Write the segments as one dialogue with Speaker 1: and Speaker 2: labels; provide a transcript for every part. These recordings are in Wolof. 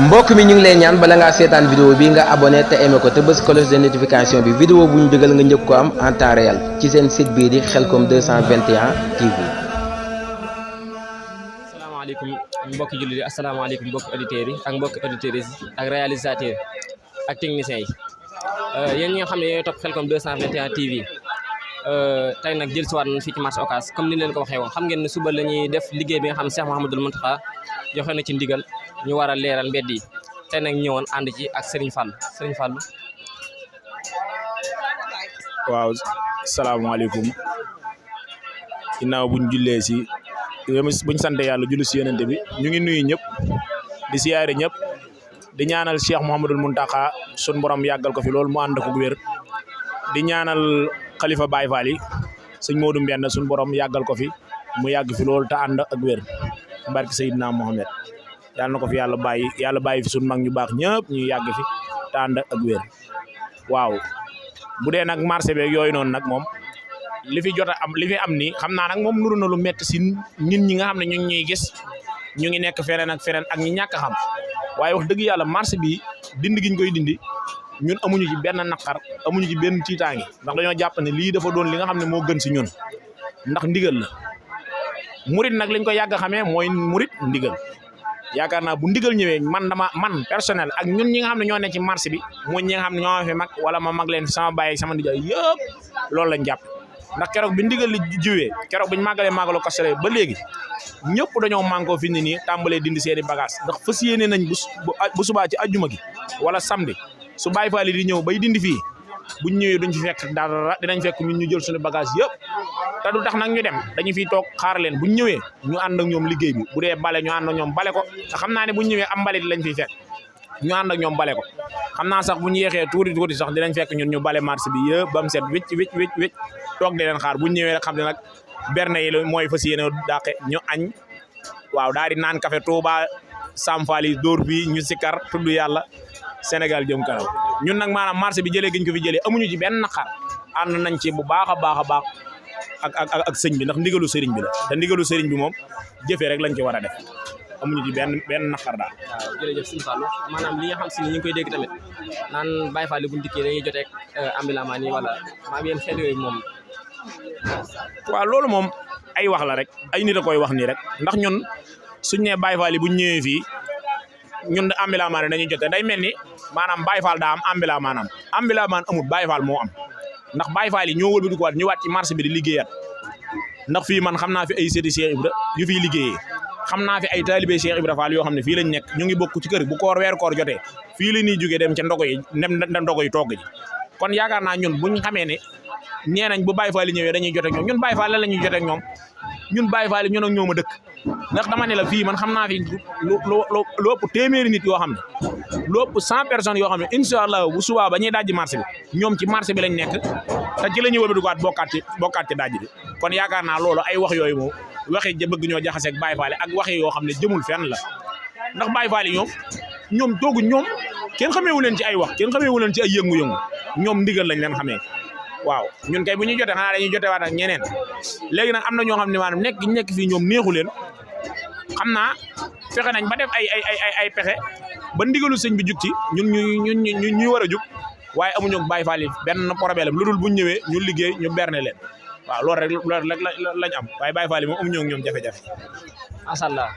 Speaker 1: mbokk mi ñu ngi lay ñaan bala ngaa seetaan vidéo bi nga abonné te aimé ko te bës cloche de notification bi vidéo bu ñu dugal nga njëkk ko am en temps réel ci seen site bii di Khelcom 221 TV.
Speaker 2: asalaamaaleykum mbokki jullit yi asalaamaaleykum mbokki auditeurs yi ak mbokki auditrices yi ak réalisateurs ak techniciens yi yéen ñi nga xam ne yooyu topp Khelcom 221 TV tey nag jël si waat nañ fii ci marché Ocass comme ni leen ko waxee woon xam ngeen ne suba la ñuy def liggéey bi nga xam ne Cheikh Mouhamadoul Mountakha joxe na ci ndigal ñu war a leeral mbedd yi tey nag ñëwoon ànd ci ak Serigne Fall.
Speaker 3: waaw salaamaaleykum ginnaaw buñ jullee si buñ sant yàlla julli si yonente bi ñu ngi nuyu ñëpp di siyaare ñëpp di ñaanal Cheikh Mouhamadoul Mountakha sun borom yàggal ko fi loolu mu ànd ko wér di ñaanal xalifa Baye Fall yi sëñ Modou Mbène sun borom yàggal ko fi mu yàgg fi loolu te ànd ak wér barke Seydina Mohamed yàlla na ko fi yàlla bàyyi fi sun mag ñu baax ñëpp ñu yàgg fi te ànd ak wér waaw bu dee nag marché beeg yooyu noonu nag moom li fi am nii xam naa nag moom nuru na lu métti si nit ñi nga xam ne ñu ngi ñuy gis ñu ngi nekk feneen ak ñi ñàkk a xam waaye wax dëgg yàlla marché bi dindi giñ koy dindi ñun amuñu ci benn naqar amuñu ci benn tiitaange ndax dañoo jàpp ne lii dafa doon li nga xam ne moo gën si ñun ndax ndigal la murit nag lañ ko yàgg a xamee mooy murit ndigal yaakaar naa bu ndigal ñëwee man personnel ak ñun ñi nga xam ne ñoo ne ci marché bi mooy ñi nga xam ne ñoo fi mag wala ma mag leen fi sama baay sama ndigal yëpp loolu lañ jàpp ndax keroog bi ndigal li jiwee keroog biñu màggalu Kazu Rajab ba léegi ñëpp dañoo mànkoo fi ni nii tàmbalee dindi seeni bagage ndax fas yéene nañ bu subaa ci ajjuma gi wala samedi su Baay Faal di ñëw bay dindi fii buñ ñëwee duñ fi fekk dara dinañ fekk ñun ñu jël suñu bagage yëpp te du tax nag ñu dem dañu fiy toog xaar leen buñ ñëwee ñu ànd ak ñoom liggéey bi bu dee bale ñu ànd ak ñoom bale ko te xam naa ne buñ ñëwee am mbalit lañ fiy fekk ñu ànd ak ñoom bale ko xam naa sax buñ yéexee tuuti sax dinañ fekk ñun ñu bale marché bi yëpp ba mu set wicc toog di leen xaar buñ ñëwee rek xam ne nag berne yi mooy fas yéene dàqe ñu añ waaw daal di naan café Touba Sam Fall yi dóor bi ñu sikkar tudd yàlla Sénégal jëm kanam ñun nag maanaam marché bi jëlee giñ ko fi jëlee amuñu ci benn naqar ànd nañ ci bu baax a baax ak sëñ bi ndax ndigalu sëriñ bi la te ndigalu sëriñ bi moom jëfee rek lañ ci war a def amuñu ci benn naqar daal.
Speaker 2: waaw jërëjëf sëñ Fallou maanaam li nga xam si ni ñu ngi koy dégg tamit naan Baye Fall bu ñu dikkee dañuy jotee ak ambulant yi wala maam yéen xel yooyu moom.
Speaker 3: waaw loolu moom ay wax la rek ay nit a koy wax nii rek ndax ñun suñ nee Baye Fall bu ñu ñëwee fii ñun ambulant dañuy jotee day mel ni maanaam Baye Fall daa am ambulant amul Baye Fall moo am. ndax Baye Fall yi ñoo wëlbati ko waat ñëwaat ci marché bi di liggéeyaat ndax fii man xam naa fi ay seeti Cheikh Ibra yu fiy liggéeyee xam naa fi ay taalibe Cheikh Ibra Fall yoo xam ne fii lañ nekk ñu ngi bokk ci kër bu weeru koor jotee fii la ñuy jógee dem ca ndogo yi dem ndogo yi togg ji kon yaakaar naa ñun buñ xamee ne nee nañ bu Baye Fall yi ñëwee dañuy jote ak ñoom ñun Baye Fall la ñuy jote ak ñoom ñun Baye Fall yi ñun ak ñoom a dëkk ndax dama ne la fii man xam naa fi lu ëpp téeméeri nit yoo xam ne lu ëpp 100 personnes yoo xam ne incha allah bu subaa ba ñuy dajji marché bi ñoom ci marché bi lañ nekk te ci la ñuy wëlbati ko bokkaat ci dajji bi kon yaakaar naa loolu ay wax yooyu moom waxi bëgg ñoo jaxaseeg Baye Fall ak wax yoo xam ne jëmul fenn la ndax Baye Fall yi ñoom toogu ñoom kenn xameewu leen ci ay wax kenn xameewu leen ci ay yëngu-yëngu ñoom ndigal lañ leen xamee waaw ñun kay bu ñuy jotee xanaa dañuy jotewaat ak ñeneen léegi nag am na ñoo xam ne maanaam nekk fii ñoom neexu leen xam naa fexe nañ ba def ay pexe ba ndigalu sëñ bi jug ci ñun ñuy war a jug waaye amuñu ak Baye Fall yi benn problème lu dul buñ ñëwee ñu liggéey ñu berne leen waaw loolu rek lañ am waaye Baye Fall yi moom amuñu ak ñoom jafe-jafe.
Speaker 2: macha allah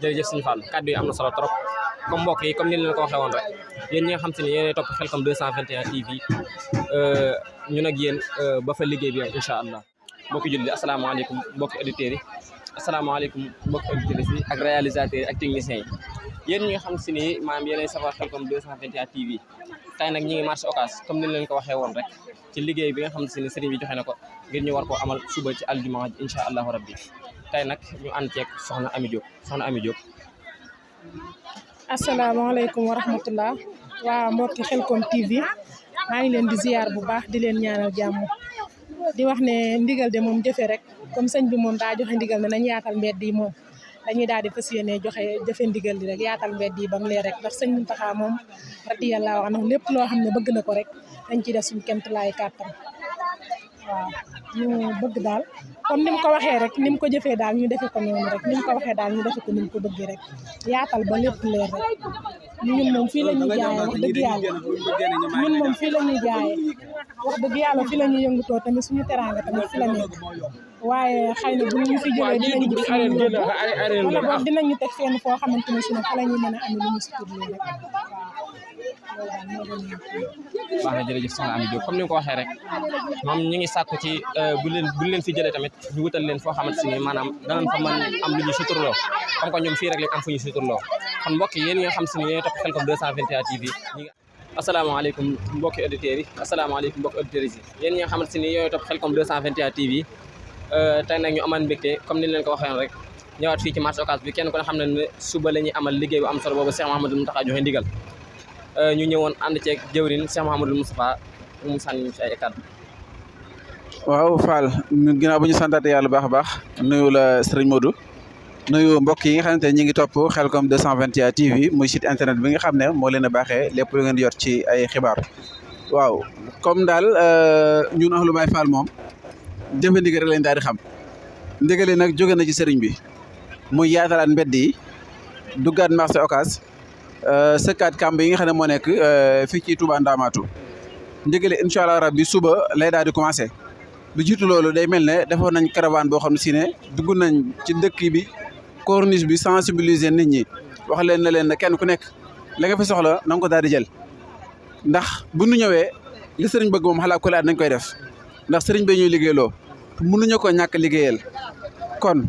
Speaker 2: jërëjëf sëñ Fall kàddu yi am na solo trop comme mbokk yi comme ni leen ko waxee woon rek yéen ñi nga xam te ne yéenay topp Khelcom 221 TV ñun ak yéen ba fa liggéey bi incha allah mbokki jullit asalaamaaleykum mbokki auditeurs yi asalaamaaleykum mbokki auditrices yi ak réalisateurs yi ak techniciens yi yéen ñi nga xam si ni maanaam yéenay safar Khelcom 221 TV tey nag ñi ngi marché Ocass comme ni leen ko waxee woon rek ci liggéey bi nga xam si ni sëriñ bi joxe na ko ngir ñu war koo amal suba ci aljuma incha allahu rabbi tey nag ñu ànd ceeg soxna Ami Diop
Speaker 4: asalaamaaleykum wa rahmatullah waa mbokki Khelcom TV maa ngi leen di ziar bu baax di leen ñaanal jàmm di wax ne ndigal de moom jëfe rek comme sëñ bi moom daa joxe ndigal ne nañ yaatal mbedd yi moom dañuy daal di fas yéene jëfe ndigal di rek yaatal mbedd yi ba mu leer rek ndax sëñ Mountakha moom radiyallahu anhu lépp loo xam ne bëgg na ko rek dañ ciy def suñu kéemtalaay kàttan waaw ñu bëgg daal comme ni mu ko waxee rek ni mu ko jëfee daal ñu defe ko noonu rek ni mu ko waxee daal ñu defe ko ni mu ko bëggee rek yaatal ba lépp leer rek ñun moom fii la ñuy jaayee wax dëgg yàlla ñun moom fii la ñuy jaayee wax dëgg yàlla fii la ñuy yëngutoo tamit suñu teraanga tamit fi la nekk waaye xëy na bu ñu fi jëlee dinañu gis wala boog dinañu teg fenn foo xamante ne si ne fa la ñuy mën a amee lu ñu si tuddee rek
Speaker 2: baax na jërëjëf soxna Ami Diop comme ni nga ko waxee rek moom ñu ngi sàkku ci bu leen fi jëlee tamit ñu wutal leen foo xamante ni maanaam danañ fa mën am lu ñu suturloo comme que ñoom fii rek lañ am fu ñu suturloo kon mbokk yi yéen ñi nga xam si ne yéen topp Khelcom 221 TV ñi nga asalaamaaleykum mbokki auditeurs yi asalaamaaleykum mbokki auditeurs yi yéen ñi nga xamante ni yooyu topp Khelcom 221 TV tey nag ñu amaan mbégte comme ni leen ko waxee rek ñëwaat fii ci marché Ocass bi kenn ku ne xam ne suba la ñuy amal liggéey bu am solo boobu Cheikh Mouhamadou Mountakha joxe ndigal ñu ñëwoon ànd ceeg jëwrin Cheikh Mouhamadou Moustapha mu sànni ci ay kàddu.
Speaker 5: waaw Fall ginnaaw bu ñu santaate yàlla baax a baax nuyu la Serigne Modou nuyu mbokk yi nga xamante ne ñu ngi topp Khelcom 221 TV muy site internet bi nga xam ne moo leen a baaxee lépp lu ngeen di yor ci ay xibaar. waaw comme daal ñun Ahlu Baye Fall moom jëfe ndigal rek lañ daal di xam ndigal nag jóge na ci Serigne bi muy yaatalaat mbedd yi duggaat marché Ocass. sëkkaat kamb yi nga xam ne moo nekk fii ci Touba Ndamatou ndigal incha allah rabbi suba lay daal di commencé lu jiitu loolu day mel ne defoon nañ caravane boo xam ne si ne dugg nañ ci dëkk bi corniche bi sensibiliser nit ñi wax leen ne leen ne kenn ku nekk la nga fi soxla na nga ko daal di jël ndax bu nu ñëwee li sëriñ bëgg moom xalaa ko laat nañ koy def ndax sëriñ bi ñuy liggéeyloo mënuñu ko ñàkk liggéeyal kon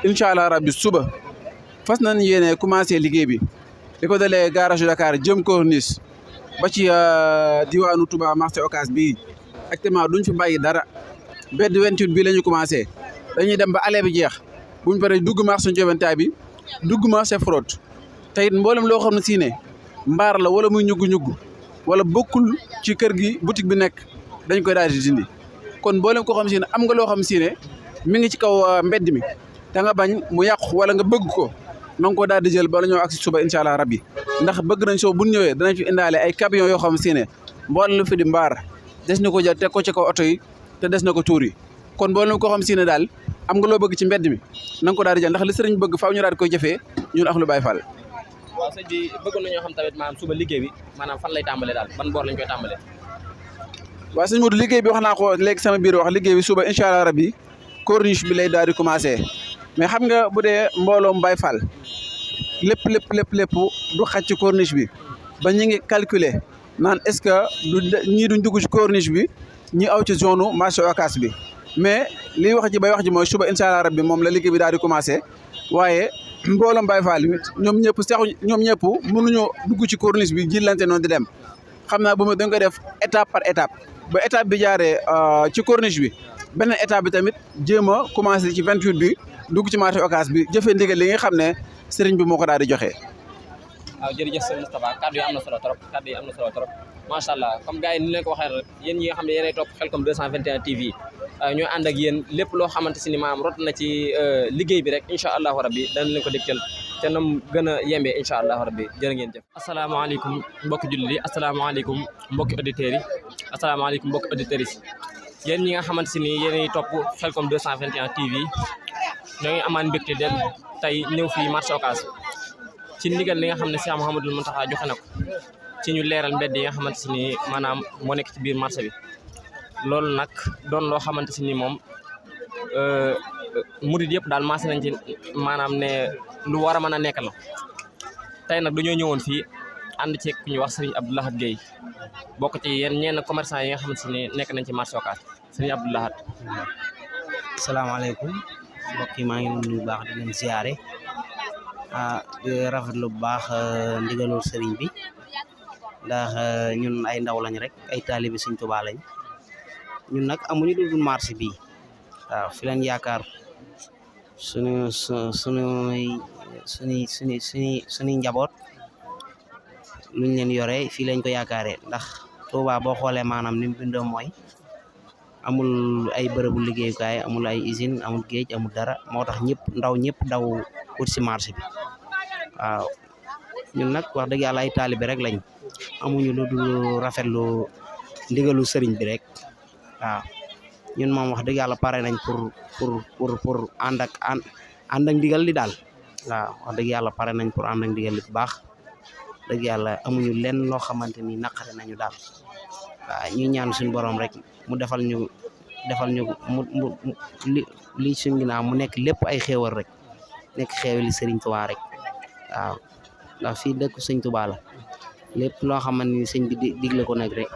Speaker 5: incha allah rabbi suba fas nañ yéene commencé liggéey bi. li ko dalee garage Dakar jëm corniche ba ci diwaanu Touba marché Ocass bii actuellement duñ fi bàyyi dara bedd 28 bii la ñu commencé dañuy dem ba allée bi jeex buñ paree dugg marché Ndiobentaay bi dugg marché Frode te it mboolem loo xam ne si ne mbaar la wala muy ñugg-ñugg wala bokkul ci kër gi boutique bi nekk dañ koy daal di dindi kon mboolem koo xam si ne am nga loo xam si ne mi ngi ci kaw mbedd mi da nga bañ mu yàqu wala nga bëgg ko. na nga ko daal di jël bala ñëw ak si suba incha allah rabbi ndax bëgg nañ soo bu ñu ñëwee danañ fi indaale ay camion yoo xam si ne mboolem lu fi di mbaar des na ko jël teg ko ci kaw oto yi te des na ko tuur yi kon mboolem koo xam si ne daal am nga loo bëgg ci mbedd mi na nga ko daal di jël ndax li sëriñ bëgg faaw ñu daal di koy jëfee ñun Ahlu Baye Fall.
Speaker 2: waaw sëñ bi bëggoon nañoo xam tamit maanaam suba liggéey bi maanaam fan lay tàmbalee daal ban boor lañ koy tàmbalee.
Speaker 5: waaw sëñ Modou liggéey bi wax naa ko léegi sama biir wax liggéey bi suba incha allah rabbi corniche bi lay daal di commencé mais xam nga bu dee mbooloom Baye Fall lépp du xaj ci corniche bi ba ñu ngi calculer naan est-ce que ñii duñ dugg ci corniche bi ñi aw ci zone marché Ocass bi mais liy wax ji bay wax ji mooy suba incha allah rabbi moom la liggéey bi daal di commencé waaye mbooloom Baye Fall ñoom ñëpp mënuñoo dugg ci corniche bi jillante noonu di dem xam naa bu ma dañ koy def étape par étape ba étape bi jaaree ci corniche bi beneen étape bi tamit jéem a commencé ci 28 bi dugg ci marché Ocass bi jëfee ndigal li nga xam ne sëriñ bi moo ko daal di joxe.
Speaker 2: waaw jërëjëf sëñ Moustapha kaddu yi am na solo trop macha allah comme gars yi ni leen ko waxee rek yéen ñi nga xam ne yéenay topp Khelcom 221 TV ñoo ànd ak yéen lépp loo xamante si ni maanaam rot na ci liggéey bi rek incha allahu rabbi dana leen ko dégtal te nam gën a yembee incha allahu rabbi jërë ngeen jëf. asalaamaaleykum mbokki jullit yi asalaamaaleykum mbokki auditeurs yi asalaamaaleykum mbokki auditrices yi yéen ñi nga xamante si ni yéenay topp Khelcom 221 TV ñoo ngi amaan mbégte del tey ñëw fii marché Ocass ci ndigal li nga xam ne Cheikh Mouhamadou Mountakha joxe na ko ci ñu leeral mbedd yi nga xamante si ni maanaam moo nekk ci biir marché bi loolu nag doon loo xamante si ni moom murid yëpp daal maase nañ ci maanaam ne lu war a mën a nekk la tey nag dañoo ñëwoon fii ànd ceeg ku ñuy wax Serigne Abdou Lahad Gueye bokk ci yéen ñenn commerçant yi nga xamante si ni nekk nañ ci marché Ocass Serigne Abdou Lahad.
Speaker 6: asalaamaaleykum mbokk yi maa ngi leen nuyu baax di leen ziare di rafetlu bu baax ndigalul sëriñ bi ndax ñun ay ndaw lañ rek ay taalibi Sëriñ Tuubaa lañ ñun nag amuñu lu dul marché bii waaw fi leen yaakaar suñuy njaboot luñ leen yore fii lañ ko yaakaaree ndax Tuubaa boo xoolee maanaam ni mu bindoo mooy amul ay bërëbu liggéeyukaay amul ay usine amul géej amul dara moo tax ndaw ñëpp daw wut si marché bi waaw ñun nag wax dëgg yàlla ay taalibe rek lañ amuñu lu dul rafetlu ndigalu sëriñ bi rek waaw ñun moom wax dëgg yàlla pare nañ pour ànd ak ndigal li daal waaw wax dëgg yàlla pare nañ pour ànd ak ndigal li bu baax dëgg yàlla amuñu lenn loo xamante ni naqare nañu daal waaw ñu ñaan suñu borom rek mu defal ñu li suñ ginnaaw mu nekk lépp ay xéewal rek nekk xéewali Sëriñ Tuubaa rek waaw ndax fii dëkk Sëñ Tuubaa la lépp loo xamante ni sëñ bi digle ko nag rek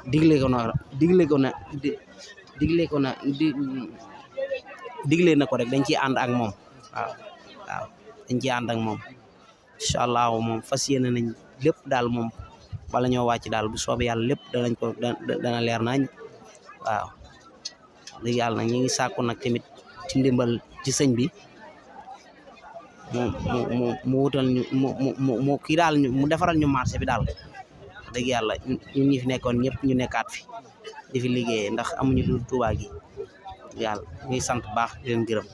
Speaker 6: digle na ko rek dañ ciy ànd ak moom waaw dañ ciy ànd ak moom incha allah moom fas yéene nañ lépp daal moom bala ñoo wàcc daal bu soobee yàlla lépp dana leer nañ waaw léegi yàlla nag ñu ngi sàkku nag tamit ci ndimbal ci sëñ bi mu wutal ñu mu kii daal mu defaral ñu marché bi daal dëgg yàlla ñun ñi fi nekkoon ñëpp ñu nekkaat fi di fi liggéeyee ndax amuñu lu Tuubaa gi yàlla ñuy sant baax di leen gërëm.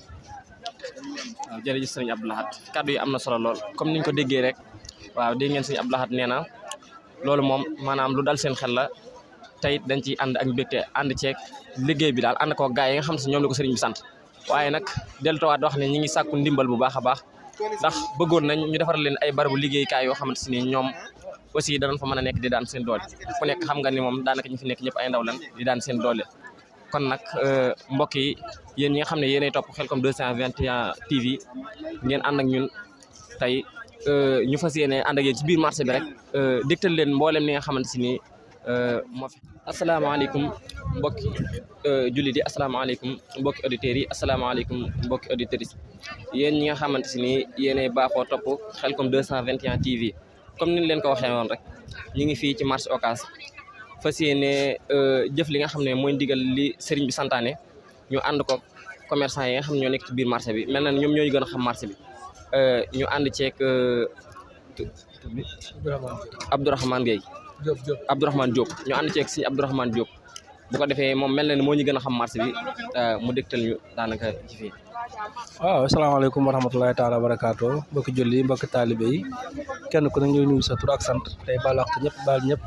Speaker 2: waaw jërëjëf sëñ Abdou Lahad kàddu yi am na solo lool comme niñ ko déggee rek waaw dégg ngeen sëñ Abdou Lahad nee na loolu moom maanaam lu dal seen xel la tey dañ ciy ànd ak mbégte ànd ceeg liggéey bi daal ànd ko gaay yi nga xam si ñoom la ko sëriñ bi sant waaye nag delluwaat wax ne ñi ngi sàkku ndimbal bu baax a baax ndax bëggoon nañ ñu defaral leen ay barabu liggéeykaay yoo xamante ni ñoom aussi danañ fa mën a nekk di daan seen doole ku nekk xam nga ni moom daanaka ñu fi nekk ñëpp ay ndaw lan di daan seen doole kon nag mbokk yi yéen ñi nga xam ne yéenay topp Khelcom 221 TV ngeen ànd ak ñun tey ñu fas yéene ànd ak yéen ci biir marché bi rek dégtal leen mboolem li nga xamante ni moo fi. asalaamaaleykum mbokki jullit yi asalaamaaleykum mbokki auditeurs yi asalaamaaleykum mbokki auditrices yéen ñi nga xamante ni yéenay baaxoo topp Khelcom 221 TV comme ni leen ko waxee woon rek ñu ngi fii ci marché Ocass fas yéene jëf li nga xam ne mooy ndigal li sëriñ bi santaane ñu ànd ko commerçant yi nga xam ne ñoo nekk ci biir marché bi mel na ñoom ñoo ñu gën a xam marché bi ñu ànd ceeg Abdourahmane Gueye Abdourahmane Diop ñu ànd ceeg si Abdourahmane Diop bu ko defee moom mel na ni moo ñu gën a xam marché bi mu dégtal ñu daanaka ci fii.
Speaker 7: waaw asalaamaaleykum wa rahmatulahi taala wa barakaatu mbokki julli mbokki taalibe yi kenn ku ne ñuy nuyu sa tur ak sant tey baal wax ñëpp baal ñëpp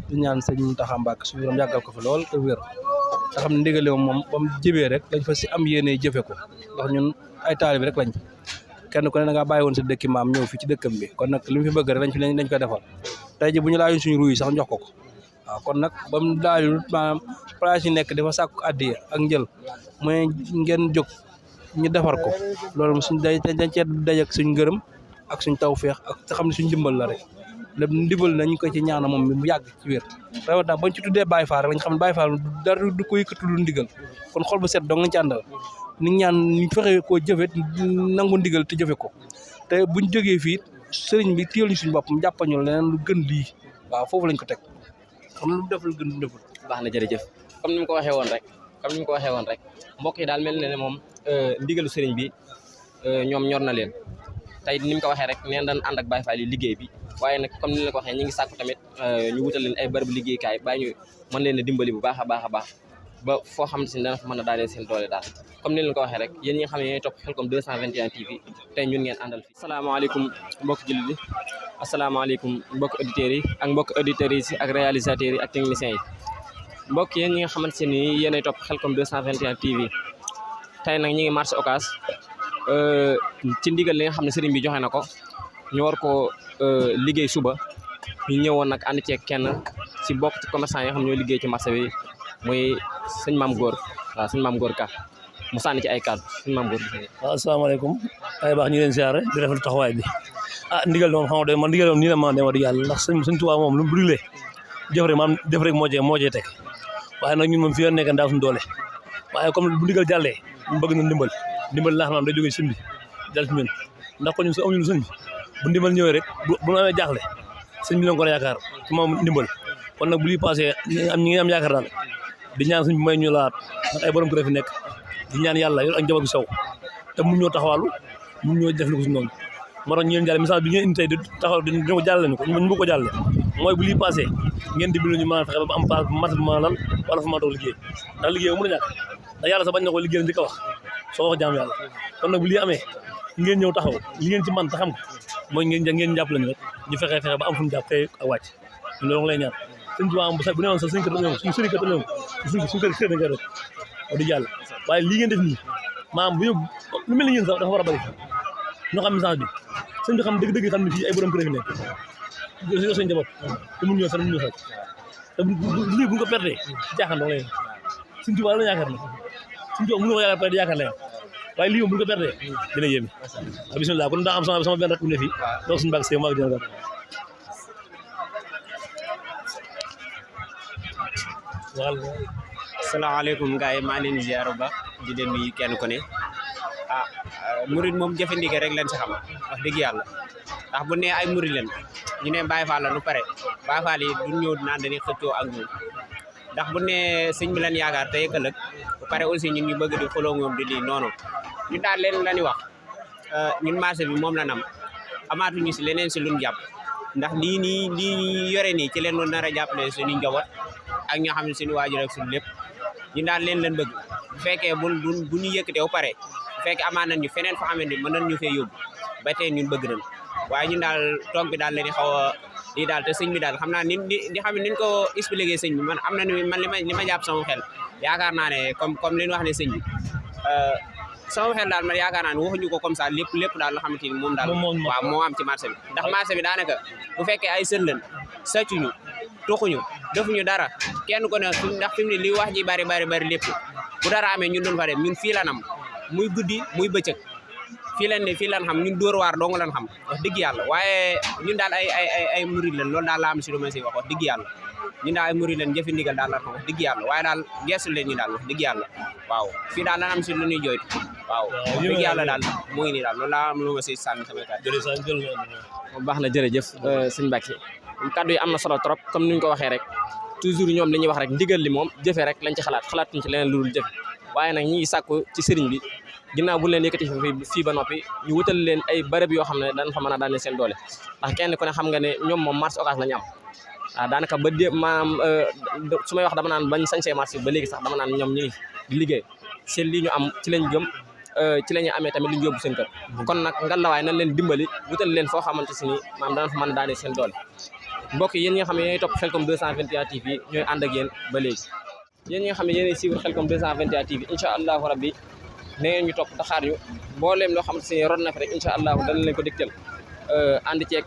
Speaker 7: di ñaan sëñ Mountakha Mbacké suñu borom yàggal ko fi lool te wér nga xam ne ndigal moom ba mu jëbee rek dañ fa si am yéene jëfe ko ndax ñun ay taalibe rek lañ kenn ku ne da ngaa bàyyi woon sa dëkki maam ñëw fii ci dëkkam bi kon nag li mu fi bëgg rek dañ ko defal tey ji bu ñu laajoon suñu ruuy sax jox ko waaw kon nag ba mu laajul maanaam place yi nekk dafa sàkku addiya ak njël mooy ngeen jóg ñu defar ko loolu suñ dañ cee daj ak suñ ngërëm ak suñ tawféex ak xam ne suñ ndimbal la rek lépp ndimbal nañ ko ci ñaana moom mu yàgg ci wér rawatina bañ ci tuddee Baye Fall rek lañ xam ne Baye Fall dara du ko yëkkatu lu ndigal kon xol bu set dong lañ ci àndal ni ñaan ñu fexe koo jëfe nangu ndigal te jëfe ko te buñ jógee fii sëriñ bi téyel ñu suñu bopp mu jàppal ñu leneen lu gën lii waaw foofu lañ ko teg xam lu def lu gën lu deful
Speaker 2: baax na jërëjëf comme ni mu ko waxee woon rek mbokk yi daal mel na ne moom ndigalu sëriñ bi ñoom ñor na leen tey ni mu ko waxee rek neen dañ ànd ak Baye Fall yi liggéey bi waaye nag comme ni la ko waxee ñi ngi sàkku tamit ñu wutal leen ay bërëb liggéeykaay bàyyi ñu mën leen a dimbali bu baax a baax a baax ba foo xam ne dana fa mën a daaneel seen doole daal comme ni leen ko waxee rek yéen ñi nga xam ne yéenay topp Khelcom 221 TV tey ñun ngeen àndal fii asalaamaaleykum mbokki jullit yi asalaamaaleykum mbokki auditeurs yi ak mbokki auditrices yi ak réalisateurs yi ak techniciens yi mbokk yéen ñi nga xamante ne nii yéenay topp Khelcom 221 TV tey nag ñi ngi marché Ocass ci ndigal li nga xam ne sëriñ bi joxe na ko ñu war ko liggéey suba ñu ñëwoon nag ànd ceeg kenn si bokk ci commerçant yi nga xam ñoo liggéey ci marché bi muy sëñ Maam Góor waaw sëñ Maam Góor Ka mu sànni ci ay kàddu sëñ Maam Góor.
Speaker 8: waaw asalaamaaleykum ay baax ñu leen siyaare di rafetlu taxawaay bi ndigal moom xam nga man ndigal moom nii la ma dema di yàlla ndax sëñ Tuubaa moom lu mu brûlé jëf rek moo cee teg waaye nag ñun moom fii la nekk ndaw suñu doole waaye comme bu ndigal jàllee ñu bëgg na ndimbal laa xam day jógee sëñ bi jàll ci ñun ndax ko ñun su amuñu sëñ bi bu ndimbal ñëwee rek bu ñu amee jaaxle sëñ bi lañ ko yaakaar ci moom ndimbal kon nag bu lii passé ñi ngi am yaakaar daal di ñaan sëñ bi may ñu laat ndax ay borom kër fi nekk di ñaan yàlla yor ak njaboot gu sew te mun ñoo taxawaalu mun ñoo def li ko si noonu moo tax ñu leen jàlle message bi ngeen indi tey di taxaw di ko jàlle ñu ko ñu bëgg ko jàlle mooy bu lii passé ngeen dimbali ñu mën a fexe ba am place bu mat bu mën a lal wala fu ma toog liggéey ndax liggéey mën a ñàkk ndax yàlla sax bañ na ko liggéey njëkk a wax soo wax jaam yàlla kon nag bu lii amee ngeen ñëw taxaw li ngeen ci man te xam ko mooy ngeen jàpp lañu rek ñu fexe ba am fu ñu jàpp tey ak wàcc ñu loolu lay ñaan sëñ Tuubaa bu ne woon sax suñu kër suñu kër dañu suñu kër dañu koy def wax dëgg yàlla waaye lii ngeen def nii maanaam bu yóbbu lu mel ni yéen sax dafa war a bëri ñoo xam message bi sëñ bi xam dëgg-dëgg xam ne fii ay borom kër fi nekk yo sëñ njaboot te mun ñoo sax mun ñoo sax te lii bu nga ko perdee jaaxal dong leen suñ tubaab la yaakaar na suñ tubaab mënu ko yaakaar perte yaakaar leen waaye lii moom bu nga ko perdee dina yéeme waaw bismillah kon daa am sama benn rat bu ne fii donc suñu bàgg see maa ngi dina
Speaker 9: salaamaaleykum gars yi maa leen ziar bu baax di leen nuyu kenn ku ne murid moom jëfe ndigal rek leen si xam wax dëgg yàlla ndax bu ne ay murid leen ñu ne Baye Fall la nu pare Baye Fall yi duñ ñëw naan dañuy xëccoo ak ñoom ndax bu ne sëñ bi leen yaakaar tey ëllëg bu pare aussi ñun ñu bëgg di xuloo ñoom di lii noonu ñu daal leen la ñuy wax ñun marché bi moom la nam amaatuñu si leneen si luñ jàpp ndax lii yore nii ci leen nar a jàppale suñu njaboot ak ñoo xam ne suñu waajur ak suñu lépp ñu daal leen bëgg bu fekkee bu ñu yëkkatee ba pare bu fekkee amaan nañ ñu feneen foo xamante ni mën nañ ñu fee yóbbu ba tey ñun bëgg nañ waaye ñun daal toog bi daal leen di xaw a lii daal te sëñ bi daal xam naa ni di xam ne ni ñu ko expliqué sëñ bi man am na ni man li ma jàpp sama xel yaakaar naa ne comme li ñu wax ne sëñ bi sama xel daal man yaakaar naa ne waxuñu ko comme ça lépp daal loo xamante ni moom daal waaw moo am ci marché bi ndax marché bi daanaka bu fekkee ay sën lañ sàccuñu toxuñu defuñu dara kenn ko ne ndax fi mu ne li wax ji bari lépp bu dara amee ñun doon fa dem ñun fii la nam muy guddi muy bëccëg fii lan xam ñun dóor waar dong lan xam wax dëgg yàlla waaye ñun daal ay murid lañ loolu daal la am si lu ma si wax dëgg yàlla ñun daal ay murid lañ jëfe ndigal daal lan xam wax dëgg yàlla waaye daal geesu leen ñu daal wax dëgg yàlla waaw fii daal lan am si lu ñuy jooytu waaw wax dëgg yàlla daal mu ngi nii daal loolu laa am lu ma si sànni sama kàddu
Speaker 2: baax na jërëjëf sëñ Mbacke kaddu yi am na solo trop comme ni ñu ko waxee rek toujours ñoom li ñuy wax rek ndigal li moom jëfe rek lañ ci xalaatuñ ci leneen lu dul jëfe waaye nag ñi ngi sàkku ci sëriñ bi ginnaaw bu leen yëkkati fii ba noppi ñu wutal leen ay bërëb yoo xam ne dañ fa mën a daane seen doole ndax kenn ku ne xam nga ne ñoom moom marché occas la ñu am waaw daanaka ba dé maanaam su may wax dama naan bañ sañsee marché ba léegi sax dama naan ñoom ñi ngi di liggéey seen lii ñu am ci lañ gëm ci la ñuy amee tamit li ñu yóbbu seen kër kon nag ngallaawaay nañ leen dimbali wutal leen foo xamante si ni maanaam dana fa mën a daane seen doole mbokk yéen ñi nga xam ne yéenay topp Khelcom 221 TV ñooy ànd ak yéen ba léegi yéen ñi nga xam ne yéenay suivre Khelcom 221 TV incha allahu rabbi na ngeen ñu topp taxaar ñu mbooleem loo xamante si rod na fi rek incha allahu dana leen ko dégtal ànd ceeg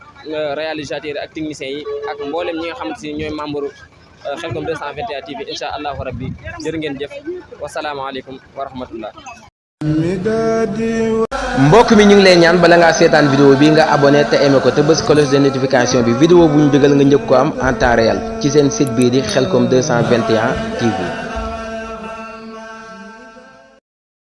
Speaker 2: réalisateurs ak techniciens yi ak mbooleem ñi nga xamante si ñooy membre Khelcom 221 TV incha allahu rabbi jërë ngeen jëf wasalaamaaleykum wa rahmatullah
Speaker 1: mbokk mi ñu ngi lay ñaan bala ngaa seetaan vidéo bi nga abonné te aimé ko te bës cloche de notification bi vidéo bu ñu dugal nga njëkk ko am en temps réel ci seen site bii di Khelcom 221 TV